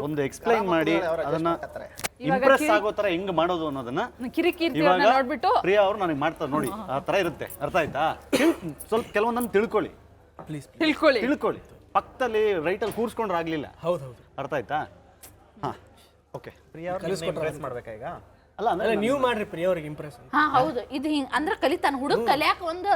ಒಂದು ಎಕ್ಸ್ಪ್ಲೈನ್ ಮಾಡಿ ಅದನ್ನ ಇಂಪ್ರೆಸ್ ಆಗೋ ತರ ಹೆಂಗ್ ಮಾಡೋದು ಅನ್ನೋದನ್ನ ಇವಾಗ ಪ್ರಿಯಾ ಅವರು ನನಗೆ ಮಾಡ್ತಾರೆ ನೋಡಿ ಆ ತರ ಇರುತ್ತೆ. ಅರ್ಥ ಆಯ್ತಾ? ಸ್ವಲ್ಪ ಕೆಲವೊಂದನ್ನು ತಿಳ್ಕೊಳ್ಳಿ, ತಿಳ್ಕೊಳ್ಳಿ. ಪಕ್ಕದಲ್ಲಿ ರೈಟಲ್ಲಿ ಕೂರ್ಸ್ಕೊಂಡ್ರೆ ಆಗ್ಲಿಲ್ಲ. ಹೌದೌದು, ಅರ್ಥ ಆಯ್ತಾ? ಹಾ, ಓಕೆ. ಪ್ರಿಯಾ ಅವ್ರಿಗೆ ಇಂಪ್ರೆಸ್ ಮಾಡ್ಬೇಕಾ ಈಗ? ಅಲ್ಲ ಅಂದ್ರೆ ನೀವು ಮಾಡ್ರಿ ಪ್ರಿಯಾ ಅವ್ರಿಗೆ ಇಂಪ್ರೆಸ್. ಹಾ ಹೌದು, ಇದು ಹಿಂಗ್ ಅಂದ್ರೆ ಕಲಿತಾನ ಹುಡುಗ ಕಲಿಯಾಕ ಒಂದು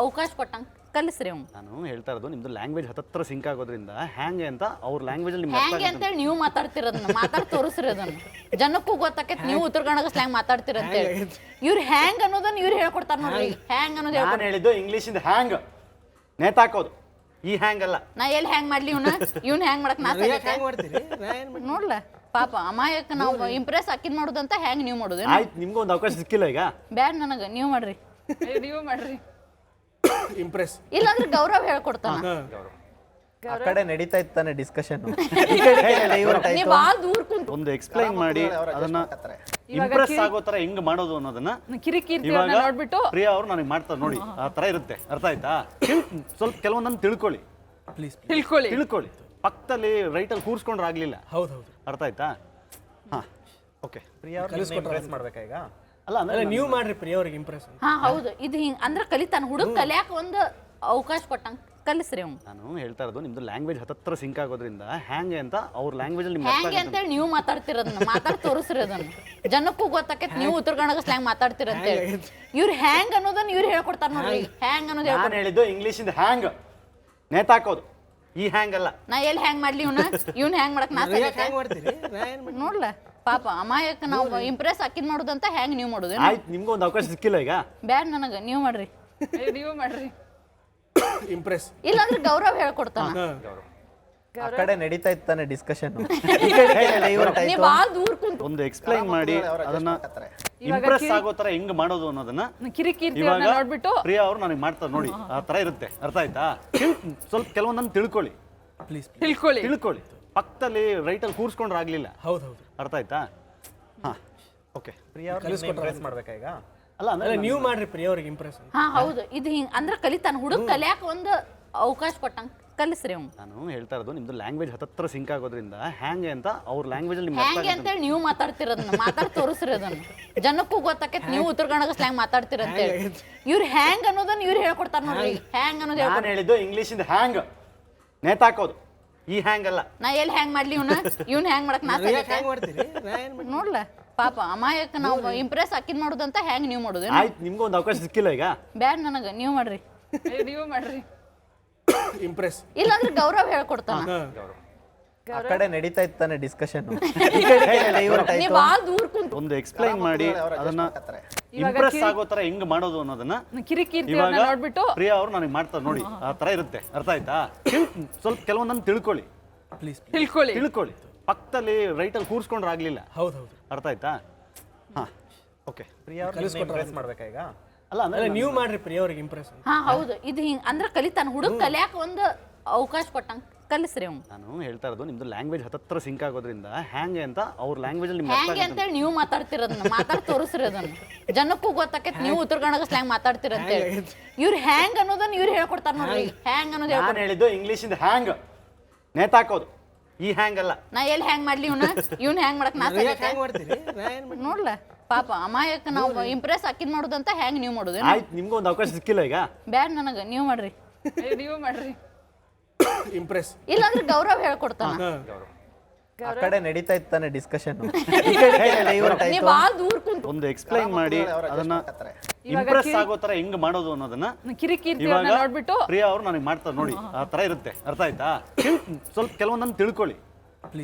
ಅವಕಾಶ ಕೊಟ್ಟಂಗ ಕಲಿಸ್ರಿ ಅವ್ನು. ನಾನು ಹೇಳ್ತಾ ಇರೋದು ನಿಮ್ದು ಲ್ಯಾಂಗ್ವೇಜ್ ಹತ್ತತ್ರ ಸಿಂಕ್ ಆಗೋದ್ರಿಂದ ಹ್ಯಾಂಗೆ ಅಂತ ಅವ್ರ ಲ್ಯಾಂಗ್ವೇಜ್ ಅಲ್ಲಿ ಹ್ಯಾಂಗೆ ಅಂತೇಳಿ ನೀವು ಮಾತಾಡ್ತಿರೋದನ್ನ ಮಾತಾಡ್ ತೋರಿಸ್ರಿ ಅದನ್ನ ಜನಕ್ಕೂ ಗೊತ್ತಾಕೈತಿ. ನೀವು ಉತ್ತರ ಕನ್ನಡ ಸ್ಲ್ಯಾಂಗ್ ಮಾತಾಡ್ತೀರ ಅಂತೇಳಿ ಇವ್ರು ಹ್ಯಾಂಗ್ ಅನ್ನೋದನ್ನ ಇವ್ರು ಹೇಳ್ಕೊಡ್ತಾರ ನೋಡ್ರಿ. ಹ್ಯಾಂಗ್ ಅನ್ನೋದು ನಾನು ಹೇಳಿದ್ದು ಇಂಗ್ಲಿಷ್ ಇಂದ ಹ್ಯಾಂಗ್ ನೇತಾಕೋದು, ಈ ಹ್ಯಾಂಗ್ ಅಲ್ಲ. ನಾ ಎಲ್ಲಿ ಹ್ಯಾಂಗ್ ಮಾಡ್ಲಿ ಇವ್ನ ಹ್ಯಾಂಗ್ ಮಾಡಕ್ ನಾ ಮಾಡ್ತೀರಿ ನೋಡ್ಲ ಪಾಪ ಅಮಾಯಕ ನಾವು ಇಂಪ್ರೆಸ್ ಅಕ್ಕಿದ್ ಮಾಡೋದಂತ ಹ್ಯಾಂಗ್ ನೀವು ಮಾಡೋದು. ಆಯ್ತು, ನಿಮ್ಗೂ ಒಂದು ಅವಕಾಶ ಸಿಕ್ಕಿಲ್ಲ ಈಗ. ಬ್ಯಾಡ್ ನನಗ ನೀವು ಮಾಡ್ರಿ ಇಂಪ್ರೆಸ್. ಇಲ್ಲಾಂದ್ರೆ ಗೌರವ್ ಹೇಳ್ಕೊಡ್ತಾನ. ಆ ಕಡೆ ನಡೀತಾ ಇತ್ತಾನೆ ಡಿಸ್ಕಷನ್. ನೀ ಬಾಳ ದೂರ ಕುಂತ ಒಂದು ಎಕ್ಸ್ಪ್ಲೈನ್ ಮಾಡಿ ಅದನ್ನ ಇಂಪ್ರೆಸ್ ಆಗೋ ತರ ಹೆಂಗ್ ಮಾಡೋದು ಅನ್ನೋದನ್ನ ಇವಾಗ ಪ್ರಿಯಾ ಅವರು ನನಗೆ ಮಾಡ್ತಾರೆ ನೋಡಿ ಆ ತರ ಇರುತ್ತೆ. ಅರ್ಥ ಆಯ್ತಾ? ಸ್ವಲ್ಪ ಕೆಲವೊಂದನ್ನು ತಿಳ್ಕೊಳ್ಳಿ, ತಿಳ್ಕೊಳ್ಳಿ. ಪಕ್ಕದಲ್ಲಿ ರೈಟಲ್ಲಿ ಕೂರ್ಸ್ಕೊಂಡ್ರೆ ಆಗ್ಲಿಲ್ಲ. ಹೌದೌದು, ಅರ್ಥ ಆಯ್ತಾ? ಹಾ, ಓಕೆ. ಪ್ರಿಯಾ ಅವ್ರಿಗೆ ಇಂಪ್ರೆಸ್ ಮಾಡ್ಬೇಕಾ ಈಗ? ಅಲ್ಲ ಅಂದ್ರೆ ನೀವು ಮಾಡ್ರಿ ಪ್ರಿಯಾ ಅವ್ರಿಗೆ ಇಂಪ್ರೆಸ್. ಹಾ ಹೌದು, ಇದು ಹಿಂಗ್ ಅಂದ್ರೆ ಕಲಿತಾನ ಹುಡುಗ ಕಲಿಯಾಕ ಒಂದು ಅವಕಾಶ ಕೊಟ್ಟಂಗ ಕಲಿಸ್ರಿ ಅವ್ನು. ನಾನು ಹೇಳ್ತಾ ಇರೋದು ನಿಮ್ದು ಲ್ಯಾಂಗ್ವೇಜ್ ಹತ್ತತ್ರ ಸಿಂಕ್ ಆಗೋದ್ರಿಂದ ಹ್ಯಾಂಗೆ ಅಂತ ಅವ್ರ ಲ್ಯಾಂಗ್ವೇಜ್ ಅಲ್ಲಿ ಹ್ಯಾಂಗೆ ಅಂತೇಳಿ ನೀವು ಮಾತಾಡ್ತಿರೋದನ್ನ ಮಾತಾಡ್ ತೋರಿಸ್ರಿ ಅದನ್ನ ಜನಕ್ಕೂ ಗೊತ್ತಾಕೈತಿ. ನೀವು ಉತ್ತರ ಕನ್ನಡ ಸ್ಲ್ಯಾಂಗ್ ಮಾತಾಡ್ತೀರ ಅಂತೇಳಿ ಇವ್ರು ಹ್ಯಾಂಗ್ ಅನ್ನೋದನ್ನ ಇವ್ರು ಹೇಳ್ಕೊಡ್ತಾರ ನೋಡ್ರಿ. ಹ್ಯಾಂಗ್ ಅನ್ನೋದು ನಾನು ಹೇಳಿದ್ದು ಇಂಗ್ಲಿಷ್ ಇಂದ ಹ್ಯಾಂಗ್ ನೇತಾಕೋದು, ಈ ಹ್ಯಾಂಗ್ ಅಲ್ಲ. ನಾ ಎಲ್ಲಿ ಹ್ಯಾಂಗ್ ಮಾಡ್ಲಿ ಇವ್ನ ಹ್ಯಾಂಗ್ ಮಾಡಕ್ ನಾ ಮಾಡ್ತೀರಿ ನೋಡ್ಲ ಪಾಪ ಅಮಾಯಕ ನಾವು ಇಂಪ್ರೆಸ್ ಅಕ್ಕಿದ್ ಮಾಡೋದಂತ ಹ್ಯಾಂಗ್ ನೀವು ಮಾಡೋದು. ಆಯ್ತು, ನಿಮ್ಗೂ ಒಂದು ಅವಕಾಶ ಸಿಕ್ಕಿಲ್ಲ ಈಗ. ಬ್ಯಾಡ್ ನನಗ ನೀವು ಮಾಡ್ರಿ ಇಂಪ್ರೆಸ್. ಇಲ್ಲಾಂದ್ರೆ ಗೌರವ್ ಹೇಳ್ಕೊಡ್ತಾನ. ಆ ಕಡೆ ನಡೀತಾ ಇತ್ತಾನೆ ಡಿಸ್ಕಷನ್. ನೀ ಬಾಳ ದೂರ ಕುಂತ ಒಂದು ಎಕ್ಸ್ಪ್ಲೈನ್ ಮಾಡಿ ಅದನ್ನ ಇಂಪ್ರೆಸ್ ಆಗೋ ತರ ಹೆಂಗ್ ಮಾಡೋದು ಅನ್ನೋದನ್ನ ಇವಾಗ ಪ್ರಿಯಾ ಅವರು ನನಗೆ ಮಾಡ್ತಾರೆ ನೋಡಿ ಆ ತರ ಇರುತ್ತೆ. ಅರ್ಥ ಆಯ್ತಾ? ಸ್ವಲ್ಪ ಕೆಲವೊಂದನ್ನು ತಿಳ್ಕೊಳ್ಳಿ, ತಿಳ್ಕೊಳ್ಳಿ. ಪಕ್ಕದಲ್ಲಿ ರೈಟಲ್ಲಿ ಕೂರ್ಸ್ಕೊಂಡ್ರೆ ಆಗ್ಲಿಲ್ಲ. ಹೌದೌದು, ಅರ್ಥ ಆಯ್ತಾ? ಹಾ, ಓಕೆ. ಪ್ರಿಯಾ ಅವ್ರಿಗೆ ಇಂಪ್ರೆಸ್ ಮಾಡ್ಬೇಕಾ ಈಗ? ಅಲ್ಲ ಅಂದ್ರೆ ನೀವು ಮಾಡ್ರಿ ಪ್ರಿಯಾ ಅವ್ರಿಗೆ ಇಂಪ್ರೆಸ್. ಹಾ ಹೌದು, ಇದು ಹಿಂಗ್ ಅಂದ್ರೆ ಕಲಿತಾನ ಹುಡುಗ ಕಲಿಯಾಕ ಒಂದು ಅವಕಾಶ ಕೊಟ್ಟಂಗ ಕಲಿಸ್ರಿ ಅವ್ನು. ನಾನು ಹೇಳ್ತಾ ಇರೋದು ನಿಮ್ದು ಲ್ಯಾಂಗ್ವೇಜ್ ಹತ್ತತ್ರ ಸಿಂಕ್ ಆಗೋದ್ರಿಂದ ಹ್ಯಾಂಗೆ ಅಂತ ಅವ್ರ ಲ್ಯಾಂಗ್ವೇಜ್ ಅಲ್ಲಿ ಹ್ಯಾಂಗೆ ಅಂತೇಳಿ ನೀವು ಮಾತಾಡ್ತಿರೋದನ್ನ ಮಾತಾಡ್ ತೋರಿಸ್ರಿ ಅದನ್ನ ಜನಕ್ಕೂ ಗೊತ್ತಾಕೈತಿ. ನೀವು ಉತ್ತರ ಕನ್ನಡ ಸ್ಲ್ಯಾಂಗ್ ಮಾತಾಡ್ತೀರ ಅಂತೇಳಿ ಇವ್ರು ಹ್ಯಾಂಗ್ ಅನ್ನೋದನ್ನ ಇವ್ರು ಹೇಳ್ಕೊಡ್ತಾರ ನೋಡ್ರಿ. ಹ್ಯಾಂಗ್ ಅನ್ನೋದು ನಾನು ಹೇಳಿದ್ದು ಇಂಗ್ಲಿಷ್ ಇಂದ ಹ್ಯಾಂಗ್ ನೇತಾಕೋದು, ಈ ಹ್ಯಾಂಗ್ ಅಲ್ಲ. ನಾ ಎಲ್ಲಿ ಹ್ಯಾಂಗ್ ಮಾಡ್ಲಿ ಇವ್ನ ಹ್ಯಾಂಗ್ ಮಾಡಕ್ ನಾ ಮಾಡ್ತೀರಿ ನೋಡ್ಲ ಪಾಪ ಅಮಾಯಕ ನಾವು ಇಂಪ್ರೆಸ್ ಅಕ್ಕಿದ್ ಮಾಡೋದಂತ ಹ್ಯಾಂಗ್ ನೀವು ಮಾಡೋದು. ಆಯ್ತು, ನಿಮ್ಗೂ ಒಂದು ಅವಕಾಶ ಸಿಕ್ಕಿಲ್ಲ ಈಗ. ಬ್ಯಾಡ್ ನನಗ ನೀವು ಮಾಡ್ರಿ ಇಂಪ್ರೆಸ್. ಇಲ್ಲಾಂದ್ರೆ ಗೌರವ್ ಹೇಳ್ಕೊಡ್ತಾನ. ಆ ಕಡೆ ನಡೀತಾ ಇತ್ತಾನೆ ಡಿಸ್ಕಷನ್. ನೀ ಬಾಳ ದೂರ ಕುಂತ ಒಂದು ಎಕ್ಸ್ಪ್ಲೈನ್ ಮಾಡಿ ಅದನ್ನ ಇಂಪ್ರೆಸ್ ಆಗೋ ತರ ಹೆಂಗ್ ಮಾಡೋದು ಅನ್ನೋದನ್ನ ಇವಾಗ ಪ್ರಿಯಾ ಅವರು ನನಗೆ ಮಾಡ್ತಾರೆ ನೋಡಿ ಆ ತರ ಇರುತ್ತೆ. ಅರ್ಥ ಆಯ್ತಾ? ಸ್ವಲ್ಪ ಕೆಲವೊಂದನ್ನು ತಿಳ್ಕೊಳ್ಳಿ, ತಿಳ್ಕೊಳ್ಳಿ. ಪಕ್ಕದಲ್ಲಿ ರೈಟಲ್ಲಿ ಕೂರ್ಸ್ಕೊಂಡ್ರೆ ಆಗ್ಲಿಲ್ಲ. ಹೌದೌದು, ಅರ್ಥ ಆಯ್ತಾ? ಹಾ, ಓಕೆ. ಪ್ರಿಯಾ ಅವ್ರಿಗೆ ಇಂಪ್ರೆಸ್ ಮಾಡ್ಬೇಕಾ ಈಗ? ಅಲ್ಲ ಅಂದ್ರೆ ನೀವು ಮಾಡ್ರಿ ಪ್ರಿಯಾ ಅವ್ರಿಗೆ ಇಂಪ್ರೆಸ್. ಹಾ ಹೌದು, ಇದು ಹಿಂಗ್ ಅಂದ್ರೆ ಕಲಿತಾನ ಹುಡುಗ ಕಲಿಯಾಕ ಒಂದು ಅವಕಾಶ ಕೊಟ್ಟಂಗ ಕಲಿಸ್ರಿ ಅವ್ನು. ನಾನು ಹೇಳ್ತಾ ಇರೋದು ನಿಮ್ದು ಲ್ಯಾಂಗ್ವೇಜ್ ಹತ್ತತ್ರ ಸಿಂಕ್ ಆಗೋದ್ರಿಂದ ಹ್ಯಾಂಗೆ ಅಂತ ಅವ್ರ ಲ್ಯಾಂಗ್ವೇಜ್ ಅಲ್ಲಿ ಹ್ಯಾಂಗೆ ಅಂತೇಳಿ ನೀವು ಮಾತಾಡ್ತಿರೋದನ್ನ ಮಾತಾಡ್ ತೋರಿಸ್ರಿ ಅದನ್ನ ಜನಕ್ಕೂ ಗೊತ್ತಾಕೈತಿ. ನೀವು ಉತ್ತರ ಕನ್ನಡ ಸ್ಲ್ಯಾಂಗ್ ಮಾತಾಡ್ತೀರ ಅಂತೇಳಿ ಇವ್ರು ಹ್ಯಾಂಗ್ ಅನ್ನೋದನ್ನ ಇವ್ರು ಹೇಳ್ಕೊಡ್ತಾರ ನೋಡ್ರಿ. ಹ್ಯಾಂಗ್ ಅನ್ನೋದು ನಾನು ಹೇಳಿದ್ದು ಇಂಗ್ಲಿಷ್ ಇಂದ ಹ್ಯಾಂಗ್ ನೇತಾಕೋದು, ಈ ಹ್ಯಾಂಗ್ ಅಲ್ಲ. ನಾ ಎಲ್ಲಿ ಹ್ಯಾಂಗ್ ಮಾಡ್ಲಿ ಇವ್ನ ಹ್ಯಾಂಗ್ ಮಾಡಕ್ ನಾ ಮಾಡ್ತೀರಿ ನೋಡ್ಲ ಪಾಪ ಅಮಾಯಕ ನಾವು ಇಂಪ್ರೆಸ್ ಅಕ್ಕಿದ್ ಮಾಡೋದಂತ ಹ್ಯಾಂಗ್ ನೀವು ಮಾಡೋದು. ಆಯ್ತು, ನಿಮ್ಗೂ ಒಂದು ಅವಕಾಶ ಸಿಕ್ಕಿಲ್ಲ ಈಗ. ಬ್ಯಾಡ್ ನನಗ ನೀವು ಮಾಡ್ರಿ ಇಂಪ್ರೆಸ್. ಇಲ್ಲಾಂದ್ರೆ ಗೌರವ್ ಹೇಳ್ಕೊಡ್ತಾನ. ಆ ಕಡೆ ನಡೀತಾ ಇತ್ತಾನೆ ಡಿಸ್ಕಷನ್. ನೀ ಬಾಳ ದೂರ ಕುಂತ ಒಂದು ಎಕ್ಸ್ಪ್ಲೈನ್ ಮಾಡಿ ಅದನ್ನ ಇಂಪ್ರೆಸ್ ಆಗೋ ತರ ಹೆಂಗ್ ಮಾಡೋದು ಅನ್ನೋದನ್ನ ಇವಾಗ ಪ್ರಿಯಾ ಅವರು ನನಗೆ ಮಾಡ್ತಾರೆ ನೋಡಿ ಆ ತರ ಇರುತ್ತೆ. ಅರ್ಥ ಆಯ್ತಾ? ಸ್ವಲ್ಪ ಕೆಲವೊಂದನ್ನು ತಿಳ್ಕೊಳ್ಳಿ,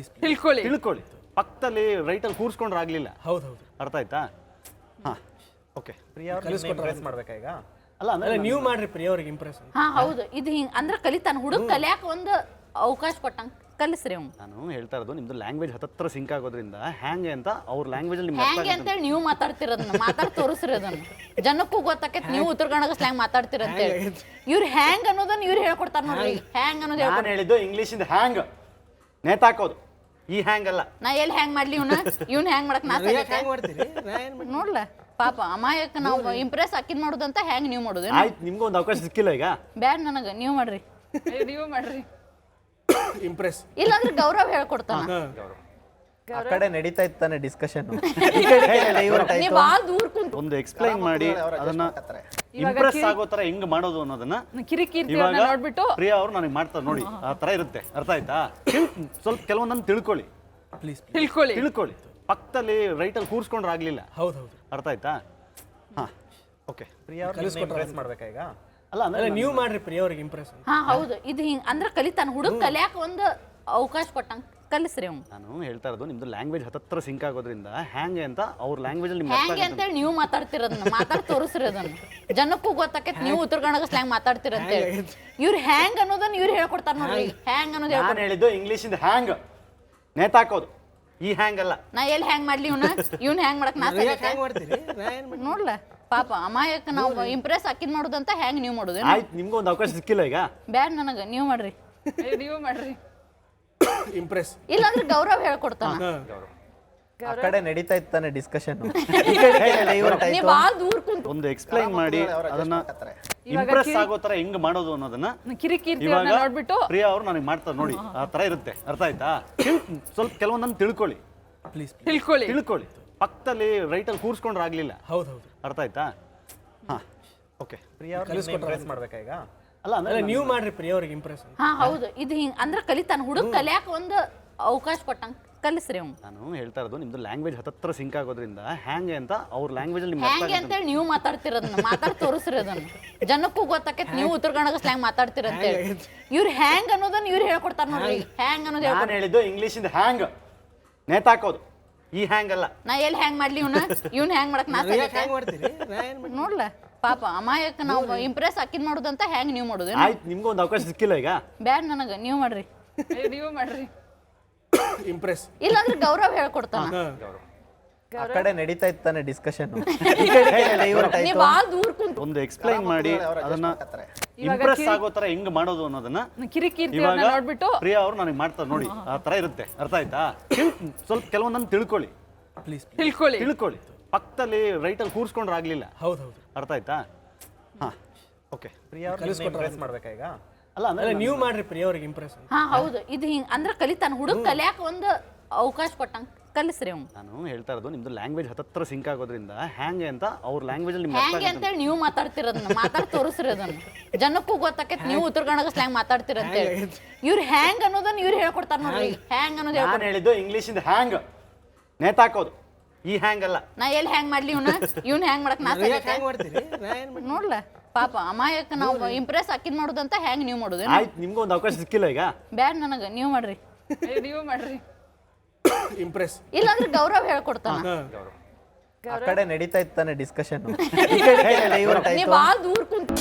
ತಿಳ್ಕೊಳ್ಳಿ. ಪಕ್ಕದಲ್ಲಿ ರೈಟಲ್ಲಿ ಕೂರ್ಸ್ಕೊಂಡ್ರೆ ಆಗ್ಲಿಲ್ಲ. ಹೌದೌದು, ಅರ್ಥ ಆಯ್ತಾ? ಹಾ, ಓಕೆ. ಪ್ರಿಯಾ ಅವ್ರಿಗೆ ಇಂಪ್ರೆಸ್ ಮಾಡ್ಬೇಕಾ ಈಗ? ಅಲ್ಲ ಅಂದ್ರೆ ನೀವು ಮಾಡ್ರಿ ಪ್ರಿಯಾ ಅವ್ರಿಗೆ ಇಂಪ್ರೆಸ್. ಹಾ ಹೌದು, ಇದು ಹಿಂಗ್ ಅಂದ್ರೆ ಕಲಿತಾನ ಹುಡುಗ ಕಲಿಯಾಕ ಒಂದು ಅವಕಾಶ ಕೊಟ್ಟಂಗ ಕಲಿಸ್ರಿ ಅವ್ನು. ನಾನು ಹೇಳ್ತಾ ಇರೋದು ನಿಮ್ದು ಲ್ಯಾಂಗ್ವೇಜ್ ಹತ್ತತ್ರ ಸಿಂಕ್ ಆಗೋದ್ರಿಂದ ಹ್ಯಾಂಗೆ ಅಂತ ಅವ್ರ ಲ್ಯಾಂಗ್ವೇಜ್ ಅಲ್ಲಿ ಹ್ಯಾಂಗೆ ಅಂತೇಳಿ ನೀವು ಮಾತಾಡ್ತಿರೋದನ್ನ ಮಾತಾಡ್ ತೋರಿಸ್ರಿ ಅದನ್ನ ಜನಕ್ಕೂ ಗೊತ್ತಾಕೈತಿ. ನೀವು ಉತ್ತರ ಕನ್ನಡ ಸ್ಲ್ಯಾಂಗ್ ಮಾತಾಡ್ತೀರ ಅಂತೇಳಿ ಇವ್ರು ಹ್ಯಾಂಗ್ ಅನ್ನೋದನ್ನ ಇವ್ರು ಹೇಳ್ಕೊಡ್ತಾರ ನೋಡ್ರಿ. ಹ್ಯಾಂಗ್ ಅನ್ನೋದು ನಾನು ಹೇಳಿದ್ದು ಇಂಗ್ಲಿಷ್ ಇಂದ ಹ್ಯಾಂಗ್ ನೇತಾಕೋದು, ಈ ಹ್ಯಾಂಗ್ ಅಲ್ಲ. ನಾ ಎಲ್ಲಿ ಹ್ಯಾಂಗ್ ಮಾಡ್ಲಿ ಇವ್ನ ಹ್ಯಾಂಗ್ ಮಾಡಕ್ ನಾ ಮಾಡ್ತೀರಿ ನೋಡ್ಲ ಪಾಪ ಅಮಾಯಕ ನಾವು ಇಂಪ್ರೆಸ್ ಅಕ್ಕಿದ್ ಮಾಡೋದಂತ ಹ್ಯಾಂಗ್ ನೀವು ಮಾಡೋದು. ಆಯ್ತು, ನಿಮ್ಗೂ ಒಂದು ಅವಕಾಶ ಸಿಕ್ಕಿಲ್ಲ ಈಗ. ಬ್ಯಾಡ್ ನನಗ ನೀವು ಮಾಡ್ರಿ ಇಂಪ್ರೆಸ್. ಇಲ್ಲಾಂದ್ರೆ ಗೌರವ್ ಹೇಳ್ಕೊಡ್ತಾನ. ಆ ಕಡೆ ನಡೀತಾ ಇತ್ತಾನೆ ಡಿಸ್ಕಷನ್ ನೀ ಬಾಳ ದೂರ ಕುಂತು ಒಂದು ಎಕ್ಸ್ಪ್ಲೈನ್ ಮಾಡಿ ಅದನ್ನ ಇಂಪ್ರೆಸ್ ಆಗೋ ತರ ಹೆಂಗ್ ಮಾಡೋದು ಅನ್ನೋದನ್ನ ಕಿರಿಕಿರಿ ಇವಾಗ ನೋಡ್ಬಿಟ್ಟು ಪ್ರಿಯಾ ಅವ್ರು ನನಗೆ ಮಾಡ್ತಾರೆ ನೋಡಿ ಆ ತರ ಇರುತ್ತೆ ಅರ್ಥ ಆಯ್ತಾ ಸ್ವಲ್ಪ ಕೆಲವೊಂದನ್ನು ತಿಳ್ಕೊಳ್ಳಿ ಪ್ಲೀಸ್ ತಿಳ್ಕೊಳ್ಳಿ ಪಕ್ಕದಲ್ಲಿ ರೈಟಲ್ಲಿ ಕೂರ್ಸ್ಕೊಂಡ್ರೆ ಆಗ್ಲಿಲ್ಲ ಹೌದು ಹೌದು ಅರ್ಥ ಆಯ್ತಾ ಹಾ ಓಕೆ ಪ್ರಿಯಾ ಅವ್ರಿಗೆ ಇಂಪ್ರೆಸ್ ಮಾಡ್ಬೇಕಾ ಈಗ ಅಲ್ಲ ಅಂದ್ರೆ ಅಲ್ಲ ನೀವು ಮಾಡ್ರಿ ಪ್ರಿಯ ಅವ್ರಿಗೆ ಇಂಪ್ರೆಸ್ ಹಾ ಹೌದು ಇದು ಹಿಂಗ್ ಅಂದ್ರ ಕಲಿತಾನ ಹುಡುಗ ಕಲಿಯಾಕ ಒಂದು ಅವಕಾಶ ಕೊಟ್ಟಂಗ ಕಲಿಸ್ರಿ ಅವ್ನು ನಾನು ಹೇಳ್ತಾ ಇರೋದು ನಿಮ್ದು ಲ್ಯಾಂಗ್ವೇಜ್ ಹತ್ತತ್ರ ಸಿಂಕ್ ಆಗೋದ್ರಿಂದ ಹ್ಯಾಂಗೆ ಅಂತ ಅವ್ರ ಲ್ಯಾಂಗ್ವೇಜ್ ಅಲ್ಲಿ ನಿಮ್ಗೆ ಅರ್ಥ ಹ್ಯಾಂಗೆ ಅಂತೇಳಿ ನೀವು ಮಾತಾಡ್ತಿರೋದನ್ನ ಮಾತಾಡ್ ತೋರಿಸ್ರಿ ಅದನ್ನ ಜನಕ್ಕೂ ಗೊತ್ತಾಕೈತಿ ನೀವು ಉತ್ತರ ಕನ್ನಡ ಸ್ಲ್ಯಾಂಗ್ ಮಾತಾಡ್ತೀರ ಅಂತೇಳಿ ಇವ್ರು ಹ್ಯಾಂಗ್ ಅನ್ನೋದನ್ನ ಇವ್ರು ಹೇಳ್ಕೊಡ್ತಾರ ನೋಡ್ರಿ ಹ್ಯಾಂಗ್ ಅನ್ನೋದು ನಾನು ಹೇಳಿದ್ದು ಇಂಗ್ಲಿಷ್ ಇಂದ ಹ್ಯಾಂಗ್ ನೇತಾಕೋದು ಈ ಹ್ಯಾಂಗ್ ಅಲ್ಲ ನಾ ಎಲ್ಲಿ ಹ್ಯಾಂಗ್ ಮಾಡ್ಲಿ ಇವ್ನ ಹ್ಯಾಂಗ್ ಮಾಡಕ್ ನಾ ಹ್ಯಾಂಗ್ ಮಾಡ್ತೀರಿ ನಾ ಏನ್ ಮಾಡ್ತೀನಿ ನೋಡ್ಲ ಪಾಪ ಅಮಾಯಕ ನಾವು ಇಂಪ್ರೆಸ್ ಹಾಕಿದ್ ಮಾಡೋದಂತ ಹ್ಯಾಂಗ್ ನೀವು ಮಾಡೋದು ಆಯ್ತು ನಿಮ್ಗೂ ಒಂದು ಅವಕಾಶ ಸಿಕ್ಕಿಲ್ಲ ಈಗ ಬ್ಯಾಡ್ ನನಗ ನೀವು ಮಾಡ್ರಿ ಇಂಪ್ರೆಸ್ ಇಲ್ಲಾಂದ್ರೆ ಗೌರವ್ ಹೇಳ್ಕೊಡ್ತಾನ ಆ ಕಡೆ ನಡೀತಾ ಇತ್ತಾನೆ ಡಿಸ್ಕಷನ್ ನೀ ಬಾಳ ದೂರ ಕುಂತು ಒಂದು ಎಕ್ಸ್ಪ್ಲೈನ್ ಮಾಡಿ ಅದನ್ನ ಇಂಪ್ರೆಸ್ ಆಗೋ ತರ ಹೆಂಗ್ ಮಾಡೋದು ಅನ್ನೋದನ್ನ ಕಿರಿಕಿರಿ ಇವಾಗ ನೋಡ್ಬಿಟ್ಟು ಪ್ರಿಯಾ ಅವ್ರು ನನಗೆ ಮಾಡ್ತಾರೆ ನೋಡಿ ಆ ತರ ಇರುತ್ತೆ ಅರ್ಥ ಆಯ್ತಾ ಸ್ವಲ್ಪ ಕೆಲವೊಂದನ್ನು ತಿಳ್ಕೊಳ್ಳಿ ಪ್ಲೀಸ್ ತಿಳ್ಕೊಳ್ಳಿ ಪಕ್ಕದಲ್ಲಿ ರೈಟಲ್ಲಿ ಕೂರ್ಸ್ಕೊಂಡ್ರೆ ಆಗ್ಲಿಲ್ಲ ಹೌದು ಹೌದು ಅರ್ಥ ಆಯ್ತಾ ಹಾ ಓಕೆ ಪ್ರಿಯಾ ಅವ್ರಿಗೆ ಇಂಪ್ರೆಸ್ ಮಾಡ್ಬೇಕಾ ಈಗ ಅಲ್ಲ ಅಂದ್ರೆ ಅಲ್ಲ ನೀವು ಮಾಡ್ರಿ ಪ್ರಿಯ ಅವ್ರಿಗೆ ಇಂಪ್ರೆಸ್ ಹಾ ಹೌದು ಇದು ಹಿಂಗ್ ಅಂದ್ರ ಕಲಿತಾನ ಹುಡುಗ ಕಲಿಯಾಕ ಒಂದು ಅವಕಾಶ ಕೊಟ್ಟಂಗ ಕಲಿಸ್ರಿ ಅವ್ನು ನಾನು ಹೇಳ್ತಾ ಇರೋದು ನಿಮ್ದು ಲ್ಯಾಂಗ್ವೇಜ್ ಹತ್ತತ್ರ ಸಿಂಕ್ ಆಗೋದ್ರಿಂದ ಹ್ಯಾಂಗೆ ಅಂತ ಅವ್ರ ಲ್ಯಾಂಗ್ವೇಜ್ ಅಲ್ಲಿ ನಿಮ್ಗೆ ಅರ್ಥ ಹ್ಯಾಂಗೆ ಅಂತೇಳಿ ನೀವು ಮಾತಾಡ್ತಿರೋದನ್ನ ಮಾತಾಡ್ ತೋರಿಸ್ರಿ ಅದನ್ನ ಜನಕ್ಕೂ ಗೊತ್ತಾಕೈತಿ ನೀವು ಉತ್ತರ ಕನ್ನಡ ಸ್ಲ್ಯಾಂಗ್ ಮಾತಾಡ್ತೀರ ಅಂತೇಳಿ ಇವ್ರು ಹ್ಯಾಂಗ್ ಅನ್ನೋದನ್ನ ಇವ್ರು ಹೇಳ್ಕೊಡ್ತಾರ ನೋಡ್ರಿ ಹ್ಯಾಂಗ್ ಅನ್ನೋದು ನಾನು ಹೇಳಿದ್ದು ಇಂಗ್ಲಿಷ್ ಇಂದ ಹ್ಯಾಂಗ್ ನೇತಾಕೋದು ಈ ಹ್ಯಾಂಗ್ ಅಲ್ಲ ನಾ ಎಲ್ಲಿ ಹ್ಯಾಂಗ್ ಮಾಡ್ಲಿ ಇವ್ನ ಹ್ಯಾಂಗ್ ಮಾಡಕ್ ನಾ ಹ್ಯಾಂಗ್ ಮಾಡ್ತೀರಿ ನಾ ಏನ್ ಮಾಡ್ತೀನಿ ನೋಡ್ಲ ಪಾಪ ಅಮಾಯಕ ನಾವು ಇಂಪ್ರೆಸ್ ಹಾಕಿದ್ ಮಾಡೋದಂತ ಹ್ಯಾಂಗ್ ನೀವು ಮಾಡೋದು ಆಯ್ತು ನಿಮ್ಗೂ ಒಂದು ಅವಕಾಶ ಸಿಕ್ಕಿಲ್ಲ ಈಗ ಬ್ಯಾಡ್ ನನಗ ನೀವು ಮಾಡ್ರಿ ಇಂಪ್ರೆಸ್ ಇಲ್ಲಾಂದ್ರೆ ಗೌರವ್ ಹೇಳ್ಕೊಡ್ತಾನ ಆ ಕಡೆ ನಡೀತಾ ಇತ್ತಾನೆ ಡಿಸ್ಕಷನ್ ನೀ ಬಾಳ ದೂರ ಕುಂತು ಒಂದು ಎಕ್ಸ್ಪ್ಲೈನ್ ಮಾಡಿ ಅದನ್ನ ಇಂಪ್ರೆಸ್ ಆಗೋ ತರ ಹೆಂಗ್ ಮಾಡೋದು ಅನ್ನೋದನ್ನ ಕಿರಿಕಿರಿ ಇವಾಗ ನೋಡ್ಬಿಟ್ಟು ಪ್ರಿಯಾ ಅವ್ರು ನನಗೆ ಮಾಡ್ತಾರೆ ನೋಡಿ ಆ ತರ ಇರುತ್ತೆ ಅರ್ಥ ಆಯ್ತಾ ಸ್ವಲ್ಪ ಕೆಲವೊಂದನ್ನು ತಿಳ್ಕೊಳ್ಳಿ ಪ್ಲೀಸ್ ತಿಳ್ಕೊಳ್ಳಿ ಪಕ್ಕದಲ್ಲಿ ರೈಟಲ್ಲಿ ಕೂರ್ಸ್ಕೊಂಡ್ರೆ ಆಗ್ಲಿಲ್ಲ ಹೌದು ಹೌದು ಅರ್ಥ ಆಯ್ತಾ ಹಾ ಓಕೆ ಪ್ರಿಯಾ ಅವ್ರಿಗೆ ಇಂಪ್ರೆಸ್ ಮಾಡ್ಬೇಕಾ ಈಗ ಅಲ್ಲ ಅಂದ್ರೆ ಅಲ್ಲ ನೀವು ಮಾಡ್ರಿ ಪ್ರಿಯ ಅವ್ರಿಗೆ ಇಂಪ್ರೆಸ್ ಹಾ ಹೌದು ಇದು ಹಿಂಗ್ ಅಂದ್ರ ಕಲಿತಾನ ಹುಡುಗ ಕಲಿಯಾಕ ಒಂದು ಅವಕಾಶ ಕೊಟ್ಟಂಗ ಕಲಿಸ್ರಿ ಅವ್ನು ನಾನು ಹೇಳ್ತಾ ಇರೋದು ನಿಮ್ದು ಲ್ಯಾಂಗ್ವೇಜ್ ಹತ್ತತ್ರ ಸಿಂಕ್ ಆಗೋದ್ರಿಂದ ಹ್ಯಾಂಗೆ ಅಂತ ಅವ್ರ ಲ್ಯಾಂಗ್ವೇಜ್ ಅಲ್ಲಿ ನಿಮ್ಗೆ ಅರ್ಥ ಹ್ಯಾಂಗೆ ಅಂತೇಳಿ ನೀವು ಮಾತಾಡ್ತಿರೋದನ್ನ ಮಾತಾಡ್ ತೋರಿಸ್ರಿ ಅದನ್ನ ಜನಕ್ಕೂ ಗೊತ್ತಾಕೈತಿ ನೀವು ಉತ್ತರ ಕನ್ನಡ ಸ್ಲ್ಯಾಂಗ್ ಮಾತಾಡ್ತೀರ ಅಂತೇಳಿ ಇವ್ರು ಹ್ಯಾಂಗ್ ಅನ್ನೋದನ್ನ ಇವ್ರು ಹೇಳ್ಕೊಡ್ತಾರ ನೋಡ್ರಿ ಹ್ಯಾಂಗ್ ಅನ್ನೋದು ನಾನು ಹೇಳಿದ್ದು ಇಂಗ್ಲಿಷ್ ಇಂದ ಹ್ಯಾಂಗ್ ನೇತಾಕೋದು ಈ ಹ್ಯಾಂಗ್ ಅಲ್ಲ ನಾ ಎಲ್ಲಿ ಹ್ಯಾಂಗ್ ಮಾಡ್ಲಿ ಇವ್ನ ಹ್ಯಾಂಗ್ ಮಾಡಕ್ ನಾ ಹ್ಯಾಂಗ್ ಮಾಡ್ತೀರಿ ನಾ ಏನ್ ಮಾಡ್ತೀನಿ ನೋಡ್ಲ ಪಾಪ ಅಮಾಯಕ ನಾವು ಇಂಪ್ರೆಸ್ ಹಾಕಿದ್ ಮಾಡೋದಂತ ಹ್ಯಾಂಗ್ ನೀವು ಮಾಡೋದು ಆಯ್ತು ನಿಮ್ಗೂ ಒಂದು ಅವಕಾಶ ಸಿಕ್ಕಿಲ್ಲ ಈಗ ಬ್ಯಾಡ್ ನನಗ ನೀವು ಮಾಡ್ರಿ ಇಂಪ್ರೆಸ್ ಇಲ್ಲಾಂದ್ರೆ ಗೌರವ್ ಹೇಳ್ಕೊಡ್ತಾನ ಆ ಕಡೆ ನಡೀತಾ ಇತ್ತಾನೆ ಡಿಸ್ಕಷನ್ ನೀ ಬಾಳ ದೂರ ಕುಂತು